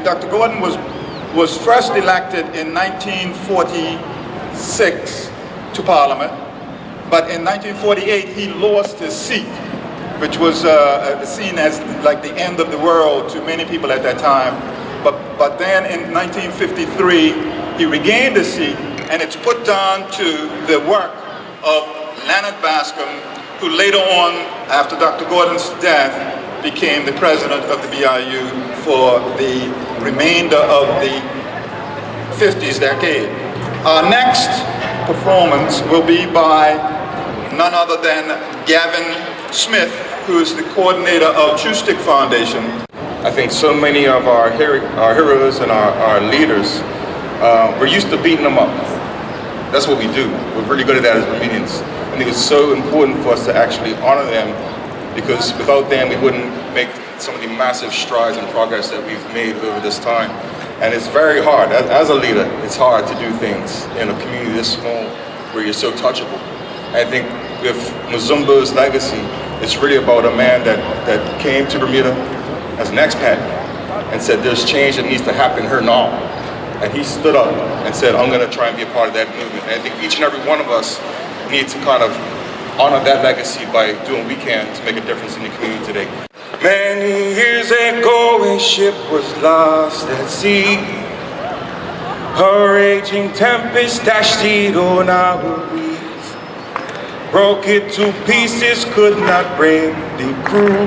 Dr. Gordon was first elected in 1946 to Parliament, but in 1948 he lost his seat, which was seen as like the end of the world to many people at that time. But then in 1953 he regained his seat, and it's put down to the work of Leonard Bascom, who later on, after Dr. Gordon's death, became the president of the BIU for the remainder of the 50s decade. Our next performance will be by none other than Gavin Smith, who is the coordinator of True Stick Foundation. I think so many of our heroes and our leaders, we're used to beating them up. That's what we do. We're really good at that as Bermudians. I think it's so important for us to actually honor them, because without them we wouldn't make some of the massive strides and progress that we've made over this time. And it's very hard. As a leader, it's hard to do things in a community this small where you're so touchable. I think with Mzumba's legacy, it's really about a man that came to Bermuda as an expat and said there's change that needs to happen here now. And he stood up and said, I'm going to try and be a part of that movement. And I think each and every one of us need to kind of honor that legacy by doing what we can to make a difference in the community today. Many years ago a ship was lost at sea. A raging tempest dashed it on our reef. Broke it to pieces, could not bring the crew.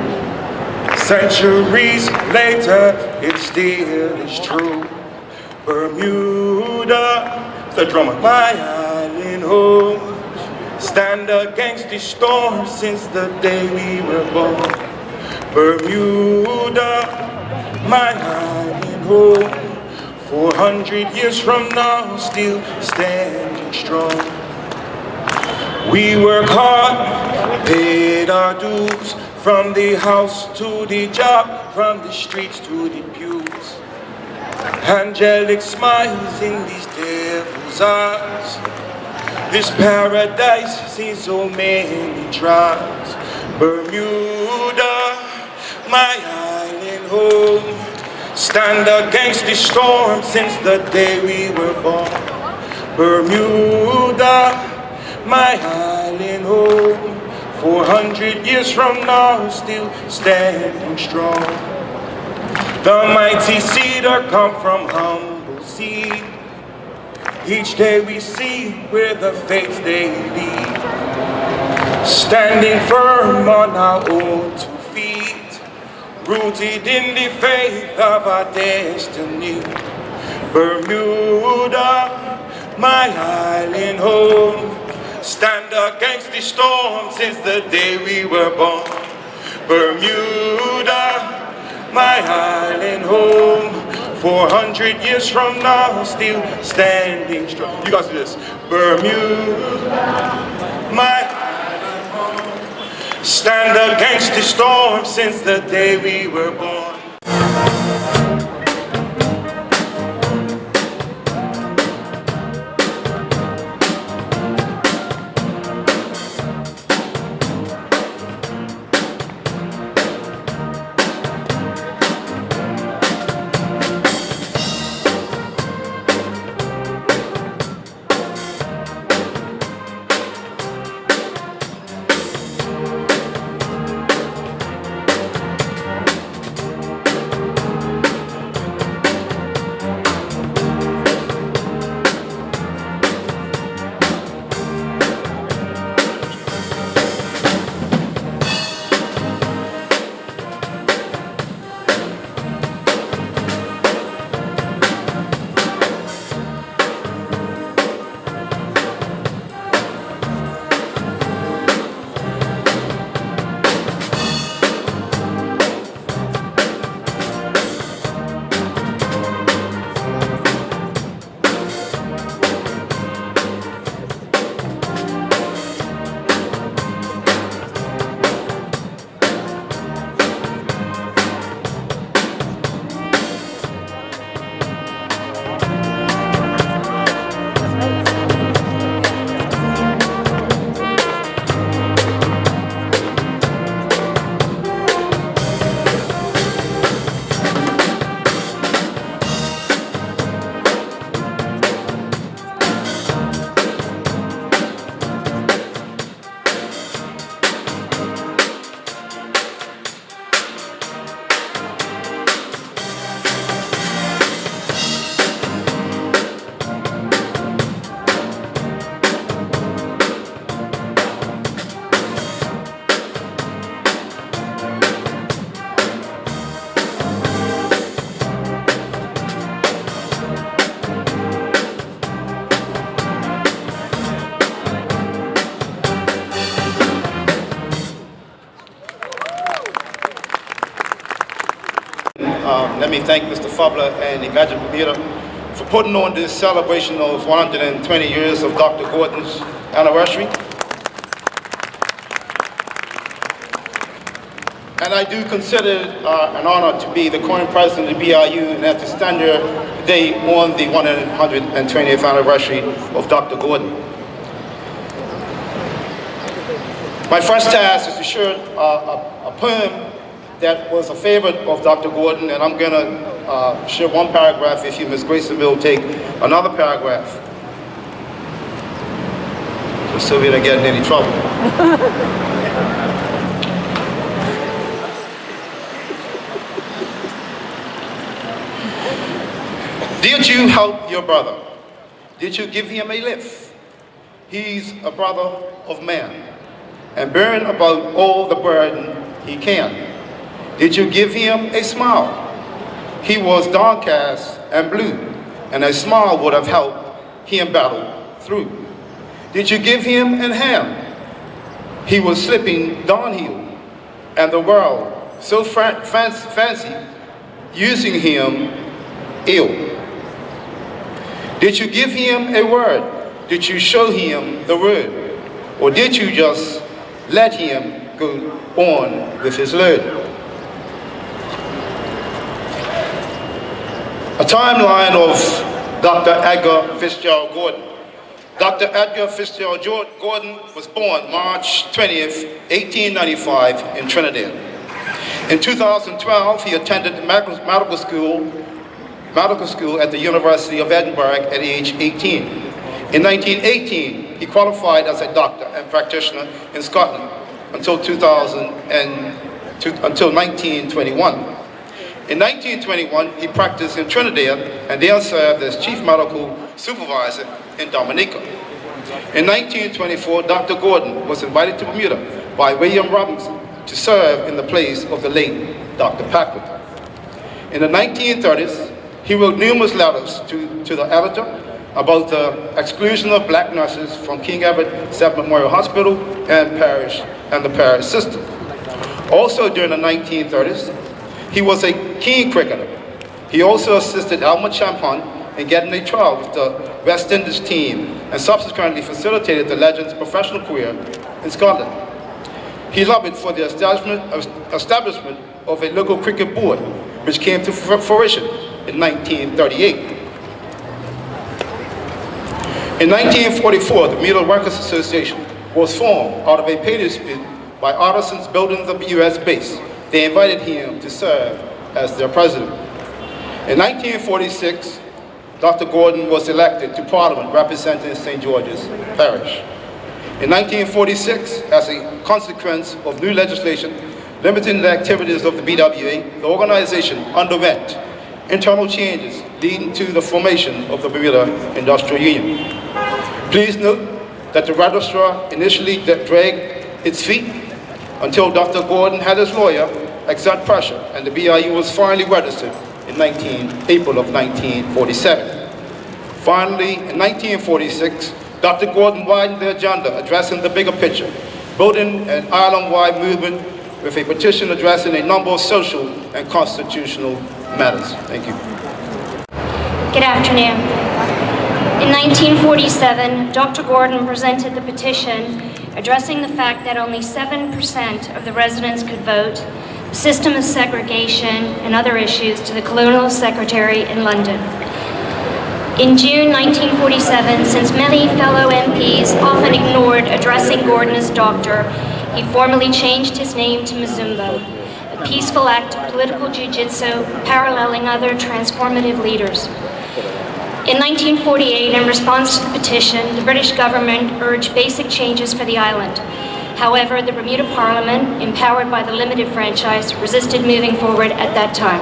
Centuries later, it still is true. Bermuda, the drum of my island home. Stand against the storm since the day we were born. Bermuda, my island home. 400 years from now, still standing strong. We work hard, paid our dues, from the house to the job, from the streets to the pews. Angelic smiles in these devil's eyes. This paradise sees so many trials. Bermuda, my island home. Stand against the storm since the day we were born. Bermuda, my island home. 400 years from now, still standing strong. The mighty cedar come from humble seed. Each day we see where the fates they lead. Standing firm on our own 2 feet, rooted in the faith of our destiny. Bermuda, my island home. Stand against the storm since the day we were born. Bermuda, my island home. 400 years from now, still standing strong. You guys do this. Bermuda, my island home. Stand against the storm since the day we were born. Let me thank Mr. Fubler and the Bernews Bermuda for putting on this celebration of 120 years of Dr. Gordon's anniversary. And I do consider it an honor to be the current president of the BIU and at the standard today on the 120th anniversary of Dr. Gordon. My first task is to share a poem that was a favorite of Dr. Gordon, and I'm going to share one paragraph if you, Ms. Grayson, will take another paragraph. Just so we don't get in any trouble. Did you help your brother? Did you give him a lift? He's a brother of man, and bearing about all the burden he can. Did you give him a smile? He was downcast and blue, and a smile would have helped him battle through. Did you give him a hand? He was slipping downhill, and the world so fancy using him ill. Did you give him a word? Did you show him the word? Or did you just let him go on with his load? A timeline of Dr. Edgar Fitzgerald Gordon. Dr. Edgar Fitzgerald Gordon was born March 20th, 1895 in Trinidad. In 2012, he attended medical school at the University of Edinburgh at age 18. In 1918, he qualified as a doctor and practitioner in Scotland until 1921. In 1921, he practiced in Trinidad and then served as chief medical supervisor in Dominica. In 1924, Dr. Gordon was invited to Bermuda by William Robinson to serve in the place of the late Dr. Packard. In the 1930s, he wrote numerous letters to the editor about the exclusion of black nurses from King Edward VII Memorial Hospital and the parish system. Also during the 1930s, he was a keen cricketer. He also assisted Elmer Champon in getting a trial with the West Indies team and subsequently facilitated the legend's professional career in Scotland. He lobbied for the establishment of a local cricket board, which came to fruition in 1938. In 1944, the Bermuda Workers Association was formed out of a pay dispute by artisans building the U.S. base. They invited him to serve as their president. In 1946, Dr. Gordon was elected to Parliament representing St. George's Parish. In 1946, as a consequence of new legislation limiting the activities of the BWA, the organization underwent internal changes leading to the formation of the Bermuda Industrial Union. Please note that the registrar initially dragged its feet until Dr. Gordon had his lawyer exert pressure, and the BIU was finally registered in April of 1947. Finally, in 1946, Dr. Gordon widened the agenda, addressing the bigger picture, building an island-wide movement with a petition addressing a number of social and constitutional matters. Thank you. Good afternoon. In 1947, Dr. Gordon presented the petition addressing the fact that only 7% of the residents could vote, the system of segregation, and other issues to the Colonial Secretary in London. In June 1947, since many fellow MPs often ignored addressing Gordon as doctor, he formally changed his name to Mzumbo, a peaceful act of political jiu-jitsu paralleling other transformative leaders. In 1948, in response to the petition, the British government urged basic changes for the island. However, the Bermuda Parliament, empowered by the limited franchise, resisted moving forward at that time.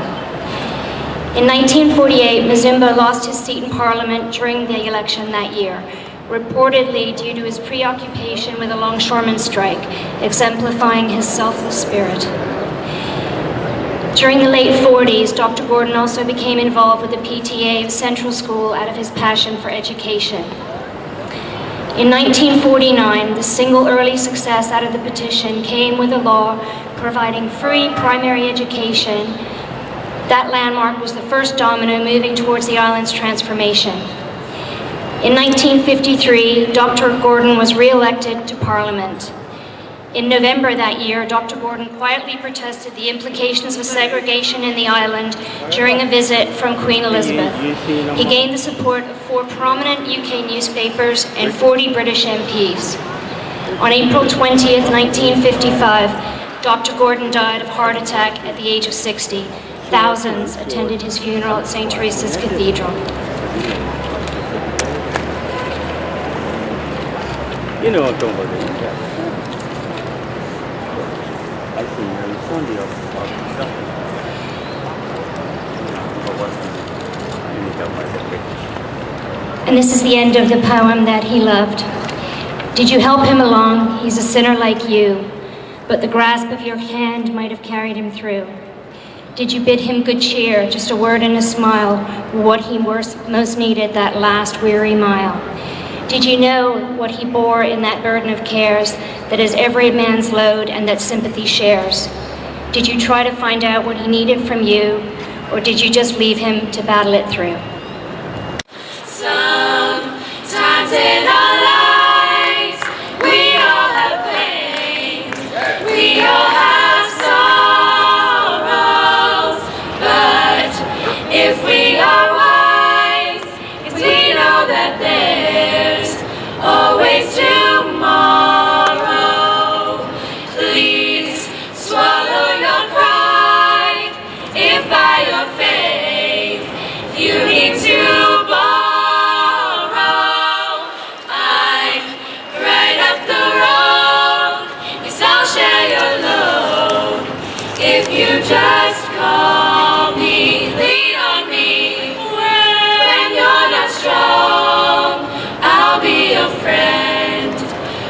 In 1948, Mzumbo lost his seat in Parliament during the election that year, reportedly due to his preoccupation with a longshoreman strike, exemplifying his selfless spirit. During the late 40s, Dr. Gordon also became involved with the PTA of Central School out of his passion for education. In 1949, the single early success out of the petition came with a law providing free primary education That landmark was the first domino moving towards the island's transformation. In 1953, Dr. Gordon was re-elected to Parliament. In November that year, Dr. Gordon quietly protested the implications of segregation in the island during a visit from Queen Elizabeth. He gained the support of 4 prominent UK newspapers and 40 British MPs. On April 20th, 1955, Dr. Gordon died of heart attack at the age of 60. Thousands attended his funeral at St. Teresa's Cathedral. You know what I'm talking about. I see you Sunday of And this is the end of the poem that he loved. Did you help him along? He's a sinner like you, but the grasp of your hand might have carried him through. Did you bid him good cheer, just a word and a smile, what he most needed that last weary mile? Did you know what he bore in that burden of cares that is every man's load and that sympathy shares? Did you try to find out what he needed from you, or did you just leave him to battle it through? Sometimes in our lives, we all have pain, we all have sorrows, but if we are wise, we know that there's always tomorrow. Please swallow your pride if by your faith you need to borrow. I'm right up the road, yes, I'll share your load if you just call me, lean on me. When you're not strong, I'll be your friend.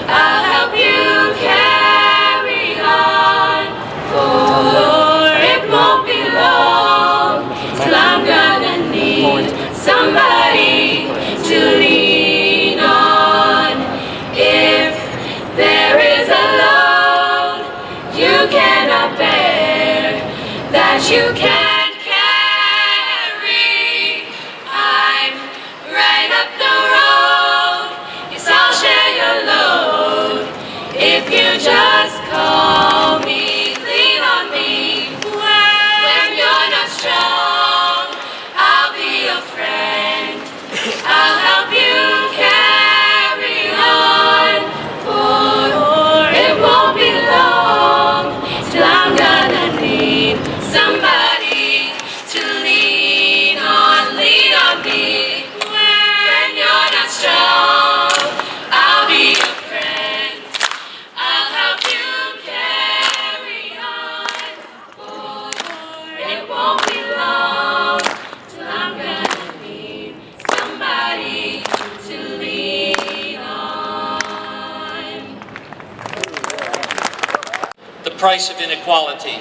I'll help you carry on, for it won't be long till I'm gonna need somebody to lean on. If there is a load you cannot bear, that you can't carry, I'm right up the road, yes, I'll share your load if you just call me, lean on me. When you're not strong, I'll be your friend. I'll help you carry on, for it won't be long till I'm gonna need somebody to lean on me. When you're not strong, I'll be your friend. I'll help you carry on, for it won't be long till I'm gonna need somebody to lean on. The price of inequality,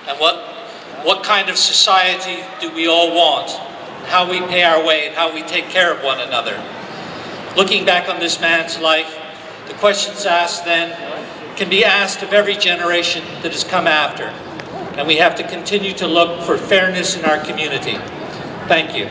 and what kind of society do we all want, how we pay our way, and how we take care of one another. Looking back on this man's life, the questions asked then can be asked of every generation that has come after, and we have to continue to look for fairness in our community. Thank you.